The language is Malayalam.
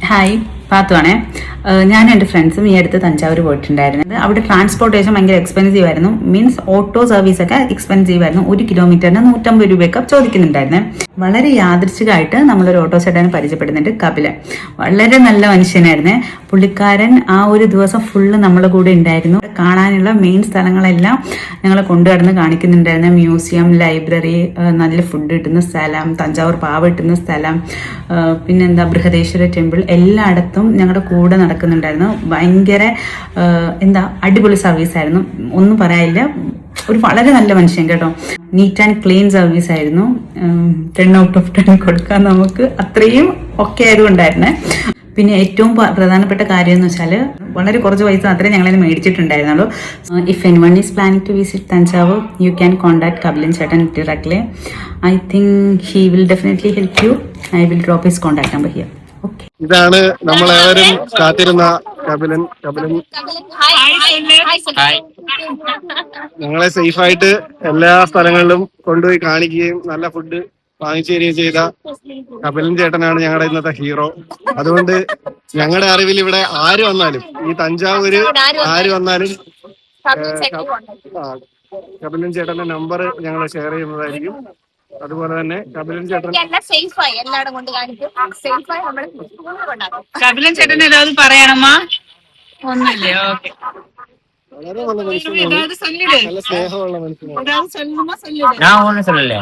ഹായ്, പാത്തുവാണേ. ഞാനും എൻ്റെ ഫ്രണ്ട്സും ഈ അടുത്ത് തഞ്ചാവൂർ പോയിട്ടുണ്ടായിരുന്നു. അവിടെ ട്രാൻസ്പോർട്ടേഷൻ ഭയങ്കര എക്സ്പെൻസീവ് ആയിരുന്നു. മീൻസ് ഓട്ടോ സർവീസ് ഒക്കെ എക്സ്പെൻസീവ് ആയിരുന്നു. 1 കിലോമീറ്ററിന് 150 രൂപയൊക്കെ ചോദിക്കുന്നുണ്ടായിരുന്നേ. വളരെ യാദൃച്ഛികമായിട്ട് നമ്മളൊരു ഓട്ടോ ചേട്ടനെ പരിചയപ്പെടുന്നുണ്ട്, കപിലൻ. വളരെ നല്ല മനുഷ്യനായിരുന്നേ. പുള്ളിക്കാരൻ ആ ഒരു ദിവസം ഫുള്ള് നമ്മളെ കൂടെ ഉണ്ടായിരുന്നു. കാണാനുള്ള മെയിൻ സ്ഥലങ്ങളെല്ലാം ഞങ്ങളെ കൊണ്ടുവന്ന് കാണിക്കുന്നുണ്ടായിരുന്നു. മ്യൂസിയം, ലൈബ്രറി, നല്ല ഫുഡ് കിട്ടുന്ന സ്ഥലം, തഞ്ചാവൂർ പാവ കിട്ടുന്ന സ്ഥലം, പിന്നെന്താ ബൃഹദേശ്വര ടെമ്പിൾ, എല്ലായിടത്തും ഞങ്ങളുടെ കൂടെ നടക്കുന്നുണ്ടായിരുന്നു. ഭയങ്കര അടിപൊളി സർവീസായിരുന്നു, ഒന്നും പറയാനില്ല. ഒരു വളരെ നല്ല മനുഷ്യൻ കേട്ടോ. നീറ്റ് ആൻഡ് ക്ലീൻ സർവീസ് ആയിരുന്നു. 10 ഔട്ട് ഓഫ് 10 കൊടുക്കാൻ നമുക്ക് അത്രയും ഒക്കെ ആയതുകൊണ്ടായിരുന്നേ. പിന്നെ ഏറ്റവും പ്രധാനപ്പെട്ട കാര്യം എന്ന് വെച്ചാൽ വളരെ കുറച്ച് പൈസ മാത്രമേ ഞങ്ങളതിന് മേടിച്ചിട്ടുണ്ടായിരുന്നുള്ളൂ. If any one is planning to visit Thanjavur, you can contact Kapilan ചേട്ടൻ directly. I think he will definitely help you. I will drop his contact number here. Okay, ഇതാണ് നമ്മളേവരും കാത്തിരുന്ന കപിലൻ. ഞങ്ങളെ സേഫായിട്ട് എല്ലാ സ്ഥലങ്ങളിലും കൊണ്ടുപോയി കാണിക്കുകയും നല്ല ഫുഡ് വാങ്ങിച്ചു തരികയും ചെയ്ത കപിലൻ ചേട്ടനാണ് ഞങ്ങളുടെ ഇന്നത്തെ ഹീറോ. അതുകൊണ്ട് ഞങ്ങളുടെ അറിവിൽ ഇവിടെ ആര് വന്നാലും, ഈ തഞ്ചാവൂര് ആര് വന്നാലും കപിലൻ ചേട്ടന്റെ നമ്പർ ഞങ്ങൾ ഷെയർ ചെയ്യുന്നതായിരിക്കും. അതുപോലെ തന്നെ കപിലൻ ചേട്ടൻ കപിലൻ ചേട്ടൻ ഏതാவது പറയണമാ? ഒന്നുമില്ലേ? ഓക്കെ. വളരെ നല്ല മനുഷ്യനാണ്, നല്ല സ്നേഹമുള്ള മനുഷ്യനാണ്. நான் ஒண்ணு சொல்லல.